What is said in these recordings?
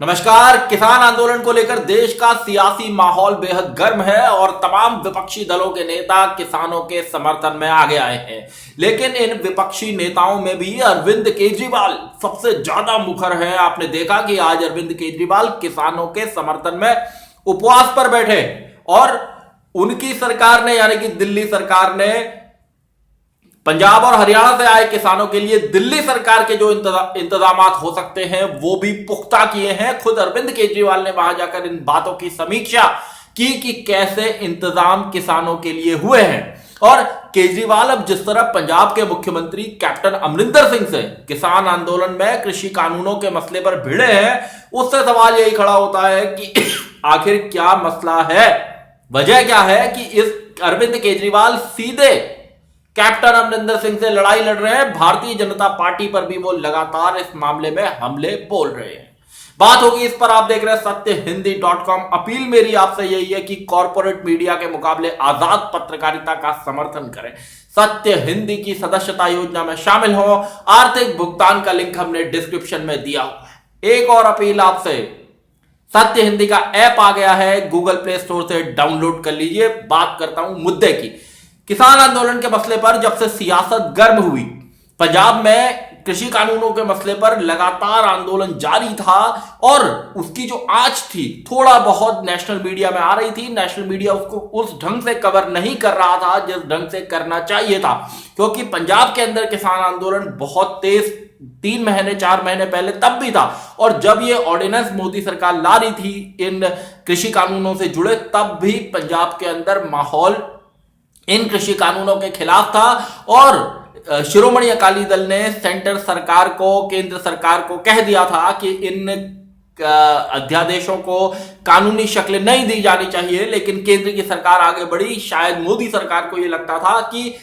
नमस्कार। किसान आंदोलन को लेकर देश का सियासी माहौल बेहद गर्म है और तमाम विपक्षी दलों के नेता किसानों के समर्थन में आगे आए हैं। लेकिन इन विपक्षी नेताओं में भी अरविंद केजरीवाल सबसे ज्यादा मुखर हैं। आपने देखा कि आज अरविंद केजरीवाल किसानों के समर्थन में उपवास पर बैठे और उनकी सरकार ने यानी कि दिल्ली सरकार ने पंजाब और हरियाणा से आए किसानों के लिए दिल्ली सरकार के जो इंतजामात हो सकते हैं वो भी पुख्ता किए हैं। खुद अरविंद केजरीवाल ने वहां जाकर इन बातों की समीक्षा की कि कैसे इंतजाम किसानों के लिए हुए हैं। और केजरीवाल अब जिस तरह पंजाब के मुख्यमंत्री कैप्टन अमरिंदर सिंह से किसान आंदोलन में कृषि कानूनों के मसले पर भिड़े हैं, उससे सवाल यही खड़ा होता है कि आखिर क्या मसला है, वजह क्या है कि इस अरविंद केजरीवाल सीधे कैप्टन अमरिंदर सिंह से लड़ाई लड़ रहे हैं। भारतीय जनता पार्टी पर भी वो लगातार इस मामले में हमले बोल रहे हैं। बात होगी इस पर। आप देख रहे हैं सत्यहिंदी.com। अपील मेरी आपसे यही है कि कॉर्पोरेट मीडिया के मुकाबले आजाद पत्रकारिता का समर्थन करें। सत्य हिंदी की सदस्यता योजना में शामिल हो। आर्थिक भुगतान का लिंक हमने डिस्क्रिप्शन में दिया हुआ है। एक और अपील आपसे, सत्य हिंदी का ऐप आ गया है, गूगल प्ले स्टोर से डाउनलोड कर लीजिए। बात करता हूं मुद्दे की। किसान आंदोलन के मसले पर जब से सियासत गर्म हुई, पंजाब में कृषि कानूनों के मसले पर लगातार आंदोलन जारी था और उसकी जो आंच थी थोड़ा बहुत नेशनल मीडिया में आ रही थी। नेशनल मीडिया उसको उस ढंग से कवर नहीं कर रहा था जिस ढंग से करना चाहिए था, क्योंकि पंजाब के अंदर किसान आंदोलन बहुत तेज 3 महीने 4 महीने पहले तब भी था। और जब ये ऑर्डिनेंस मोदी सरकार ला रही थी इन कृषि कानूनों से जुड़े, तब भी पंजाब के अंदर माहौल इन कृषि कानूनों के खिलाफ था। और शिरोमणि अकाली दल ने सेंटर सरकार को, केंद्र सरकार को कह दिया था कि इन अध्यादेशों को कानूनी शक्ल नहीं दी जानी चाहिए। लेकिन केंद्र की सरकार आगे बढ़ी। शायद मोदी सरकार को यह लगता था कि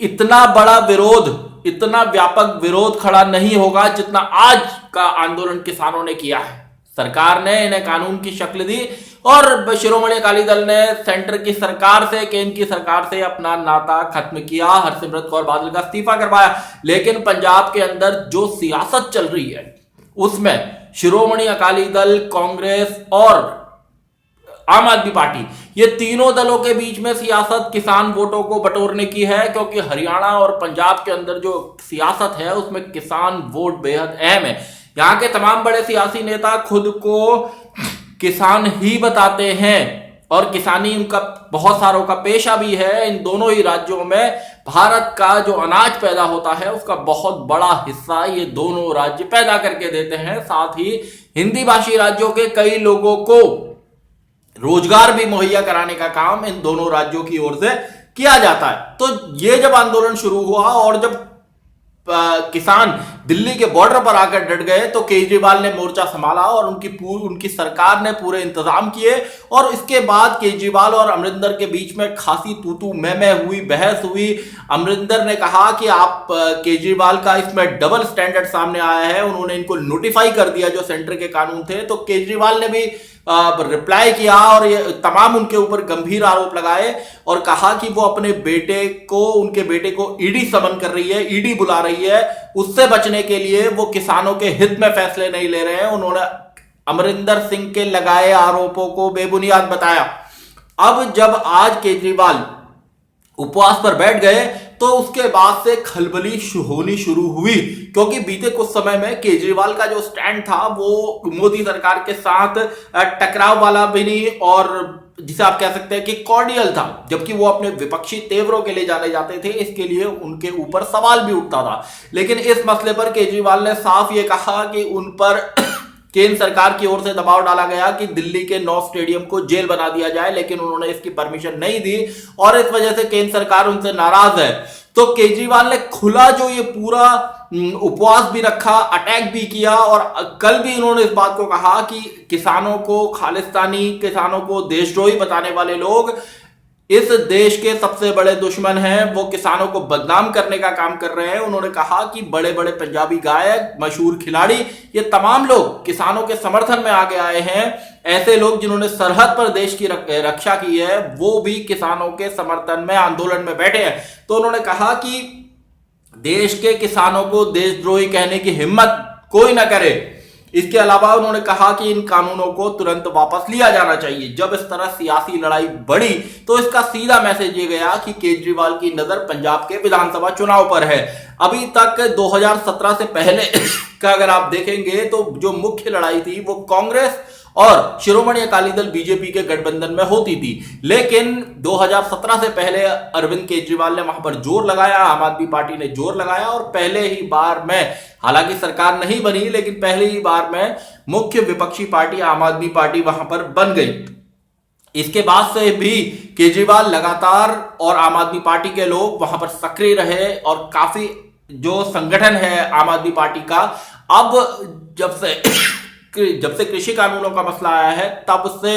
इतना बड़ा विरोध, इतना व्यापक विरोध खड़ा नहीं होगा जितना आज का आंदोलन किसानों ने किया है। सरकार ने इन्हें कानून की शक्ल दी और शिरोमणि अकाली दल ने सेंटर की सरकार से, केंद्र की सरकार से अपना नाता खत्म किया। हरसिमरत कौर बादल का इस्तीफा करवाया। लेकिन पंजाब के अंदर जो सियासत चल रही है उसमें शिरोमणि अकाली दल, कांग्रेस और आम आदमी पार्टी, ये तीनों दलों के बीच में सियासत किसान वोटों को बटोरने की है। क्योंकि हरियाणा और पंजाब के अंदर जो सियासत है उसमें किसान वोट बेहद अहम है। यहां के तमाम बड़े सियासी नेता खुद को किसान ही बताते हैं और किसानी उनका बहुत सारों का पेशा भी है। इन दोनों ही राज्यों में भारत का जो अनाज पैदा होता है उसका बहुत बड़ा हिस्सा ये दोनों राज्य पैदा करके देते हैं। साथ ही हिंदी भाषी राज्यों के कई लोगों को रोजगार भी मुहैया कराने का काम इन दोनों राज्यों की ओर से किया जाता है। तो ये जब आंदोलन शुरू हुआ और जब किसान दिल्ली के बॉर्डर पर आकर डट गए तो केजरीवाल ने मोर्चा संभाला और उनकी सरकार ने पूरे इंतजाम किए। और इसके बाद केजरीवाल और अमरिंदर के बीच में खासी तू मैं हुई, बहस हुई। अमरिंदर ने कहा कि आप, केजरीवाल का इसमें डबल स्टैंडर्ड सामने आया है। उन्होंने इनको नोटिफाई कर दिया जो सेंटर के कानून थे। तो केजरीवाल ने भी रिप्लाई किया और ये तमाम उनके ऊपर गंभीर आरोप लगाए और कहा कि वो अपने उनके बेटे को ईडी समन कर रही है, ईडी बुला रही है। उससे बचने के लिए वो किसानों के हित में फैसले नहीं ले रहे हैं। उन्होंने अमरिंदर सिंह के लगाए आरोपों को बेबुनियाद बताया। अब जब आज केजरीवाल उपवास पर बैठ गए तो उसके बाद से खलबली होनी शुरू हुई, क्योंकि बीते कुछ समय में केजरीवाल का जो स्टैंड था वो मोदी सरकार के साथ टकराव वाला भी नहीं और जिसे आप कह सकते हैं कि कॉर्डियल था, जबकि वो अपने विपक्षी तेवरों के लिए जाने जाते थे। इसके लिए उनके ऊपर सवाल भी उठता था। लेकिन इस मसले पर केजरीवाल ने साफ ये कहा कि उन पर केंद्र सरकार की ओर से दबाव डाला गया कि दिल्ली के 9 स्टेडियम को जेल बना दिया जाए, लेकिन उन्होंने इसकी परमिशन नहीं दी और इस वजह से केंद्र सरकार उनसे नाराज है। तो केजरीवाल ने खुला जो ये पूरा उपवास भी रखा, अटैक भी किया और कल भी इन्होंने इस बात को कहा कि किसानों को, खालिस्तानी किसानों को देशद्रोही बताने वाले लोग इस देश के सबसे बड़े दुश्मन हैं। वो किसानों को बदनाम करने का काम कर रहे हैं। उन्होंने कहा कि बड़े बड़े पंजाबी गायक, मशहूर खिलाड़ी, ये तमाम लोग किसानों के समर्थन में आगे आए हैं। ऐसे लोग जिन्होंने सरहद पर देश की रक्षा की है वो भी किसानों के समर्थन में आंदोलन में बैठे हैं। तो उन्होंने कहा कि देश के किसानों को देशद्रोही कहने की हिम्मत कोई ना करे। इसके अलावा उन्होंने कहा कि इन कानूनों को तुरंत वापस लिया जाना चाहिए। जब इस तरह सियासी लड़ाई बढ़ी तो इसका सीधा मैसेज ये गया कि केजरीवाल की नजर पंजाब के विधानसभा चुनाव पर है। अभी तक 2017 से पहले का अगर आप देखेंगे तो जो मुख्य लड़ाई थी वो कांग्रेस और शिरोमणि अकाली दल बीजेपी के गठबंधन में होती थी, लेकिन 2017 से पहले अरविंद केजरीवाल ने वहां पर जोर लगाया, आम आदमी पार्टी ने जोर लगाया और पहले ही बार में, हालांकि सरकार नहीं बनी, लेकिन पहली ही बार में मुख्य विपक्षी पार्टी आम आदमी पार्टी वहां पर बन गई। इसके बाद से भी केजरीवाल लगातार और आम आदमी पार्टी के लोग वहां पर सक्रिय रहे और काफी जो संगठन है आम आदमी पार्टी का, अब जब से कृषि कानूनों का मसला आया है तब से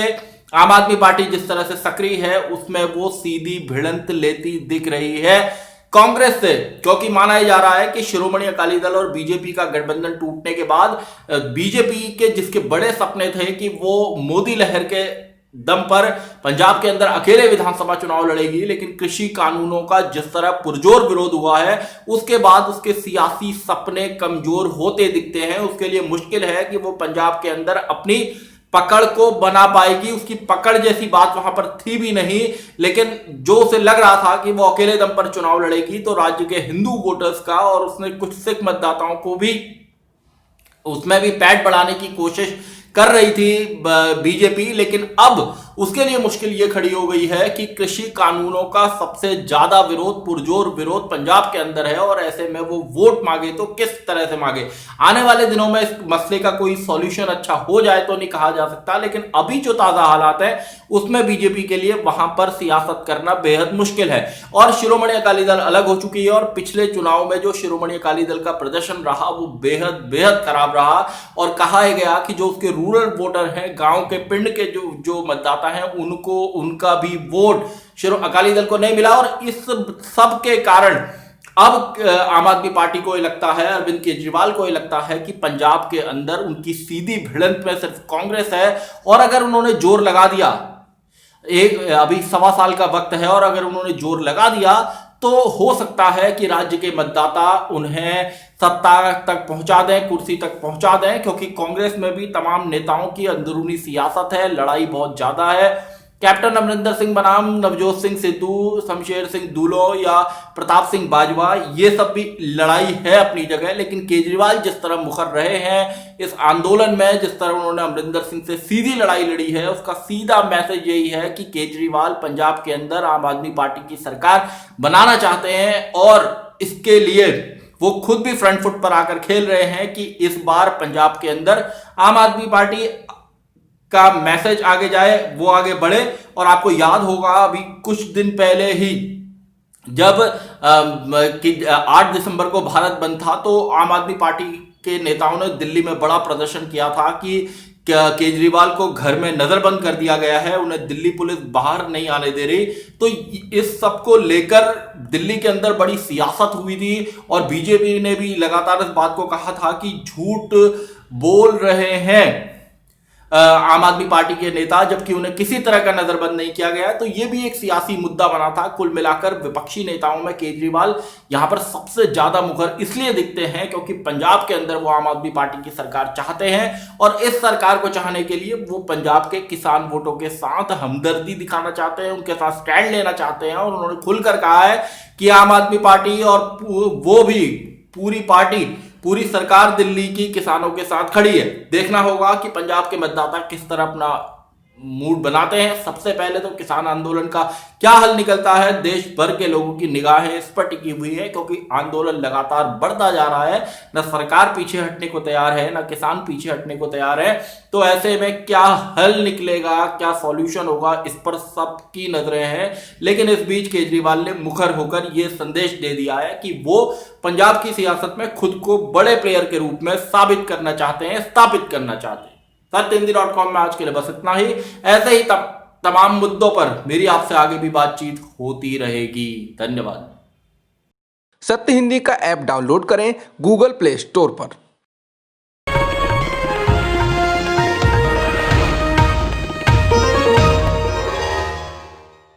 आम आदमी पार्टी जिस तरह से सक्रिय है उसमें वो सीधी भिड़ंत लेती दिख रही है कांग्रेस से, क्योंकि माना जा रहा है कि शिरोमणि अकाली दल और बीजेपी का गठबंधन टूटने के बाद बीजेपी के जिसके बड़े सपने थे कि वो मोदी लहर के दम पर पंजाब के अंदर अकेले विधानसभा चुनाव लड़ेगी, लेकिन कृषि कानूनों का जिस तरह पुरजोर विरोध हुआ है उसके बाद उसके सियासी सपने कमजोर होते दिखते हैं। उसके लिए मुश्किल है कि वो पंजाब के अंदर अपनी पकड़ को बना पाएगी। उसकी पकड़ जैसी बात वहां पर थी भी नहीं, लेकिन जो उसे लग रहा था कि वो अकेले दम पर चुनाव लड़ेगी तो राज्य के हिंदू वोटर्स का और उसने कुछ सिख मतदाताओं को भी उसमें भी पैठ बढ़ाने की कोशिश कर रही थी बीजेपी, लेकिन अब उसके लिए मुश्किल ये खड़ी हो गई है कि कृषि कानूनों का सबसे ज्यादा विरोध, पुरजोर विरोध पंजाब के अंदर है और ऐसे में वो वोट मांगे तो किस तरह से मांगे। आने वाले दिनों में इस मसले का कोई सॉल्यूशन अच्छा हो जाए तो नहीं कहा जा सकता, लेकिन अभी जो ताजा हालात है उसमें बीजेपी के लिए वहां पर सियासत करना बेहद मुश्किल है। और शिरोमणि अकाली दल अलग हो चुकी है और पिछले चुनाव में जो शिरोमणि अकाली दल का प्रदर्शन रहा वो बेहद बेहद खराब रहा और कहा गया कि जो उसके रूरल वोटर हैं, गांव के पिंड के जो मतदाता हैं, उनको उनका भी वोट अकाली दल को नहीं मिला। और इस सब के कारण अब आम आदमी पार्टी को ये लगता है, अरविंद केजरीवाल को ये लगता है कि पंजाब के अंदर उनकी सीधी भिड़ंत में सिर्फ कांग्रेस है और अगर उन्होंने जोर लगा दिया, अभी 1.25 साल का वक्त है और अगर उन्होंने जोर लगा दिया तो हो सकता है कि राज्य के मतदाता उन्हें सत्ता तक पहुंचा दें, कुर्सी तक पहुंचा दें, क्योंकि कांग्रेस में भी तमाम नेताओं की अंदरूनी सियासत है, लड़ाई बहुत ज्यादा है। कैप्टन अमरिंदर सिंह बनाम नवजोत सिंह सिद्धू, शमशेर सिंह दूलो या प्रताप सिंह बाजवा, ये सब भी लड़ाई है अपनी जगह, लेकिन केजरीवाल जिस तरह मुखर रहे हैं इस आंदोलन में, जिस तरह उन्होंने अमरिंदर सिंह से सीधी लड़ाई लड़ी है, उसका सीधा मैसेज यही है कि केजरीवाल पंजाब के अंदर आम आदमी पार्टी की सरकार बनाना चाहते हैं और इसके लिए वो खुद भी फ्रंट फुट पर आकर खेल रहे हैं कि इस बार पंजाब के अंदर आम आदमी पार्टी का मैसेज आगे जाए, वो आगे बढ़े। और आपको याद होगा अभी कुछ दिन पहले ही जब 8 दिसंबर को भारत बंद था तो आम आदमी पार्टी के नेताओं ने दिल्ली में बड़ा प्रदर्शन किया था कि केजरीवाल को घर में नजरबंद कर दिया गया है, उन्हें दिल्ली पुलिस बाहर नहीं आने दे रही। तो इस सब को लेकर दिल्ली के अंदर बड़ी सियासत हुई थी और बीजेपी ने भी लगातार इस बात को कहा था कि झूठ बोल रहे हैं आम आदमी पार्टी के नेता, जबकि उन्हें किसी तरह का नजरबंद नहीं किया गया। तो यह भी एक सियासी मुद्दा बना था। कुल मिलाकर विपक्षी नेताओं में केजरीवाल यहां पर सबसे ज्यादा मुखर इसलिए दिखते हैं क्योंकि पंजाब के अंदर वो आम आदमी पार्टी की सरकार चाहते हैं और इस सरकार को चाहने के लिए वो पंजाब के किसान वोटों के साथ हमदर्दी दिखाना चाहते हैं, उनके साथ स्टैंड लेना चाहते हैं। और उन्होंने खुलकर कहा है कि आम आदमी पार्टी और वो भी पूरी सरकार दिल्ली की किसानों के साथ खड़ी है। देखना होगा कि पंजाब के मतदाता किस तरह अपना मूड बनाते हैं। सबसे पहले तो किसान आंदोलन का क्या हल निकलता है, देश भर के लोगों की निगाहें इस पर टिकी हुई है क्योंकि आंदोलन लगातार बढ़ता जा रहा है। न सरकार पीछे हटने को तैयार है, न किसान पीछे हटने को तैयार है। तो ऐसे में क्या हल निकलेगा, क्या सॉल्यूशन होगा, इस पर सबकी नजरें हैं। लेकिन इस बीच केजरीवाल ने मुखर होकर यह संदेश दे दिया है कि वो पंजाब की सियासत में खुद को बड़े प्लेयर के रूप में साबित करना चाहते हैं, स्थापित करना चाहते हैं। सत्यहिंदी.com में आज के लिए बस इतना ही। ऐसे ही तमाम मुद्दों पर मेरी आपसे आगे भी बातचीत होती रहेगी। धन्यवाद। सत्य हिंदी का ऐप डाउनलोड करें गूगल प्ले स्टोर पर।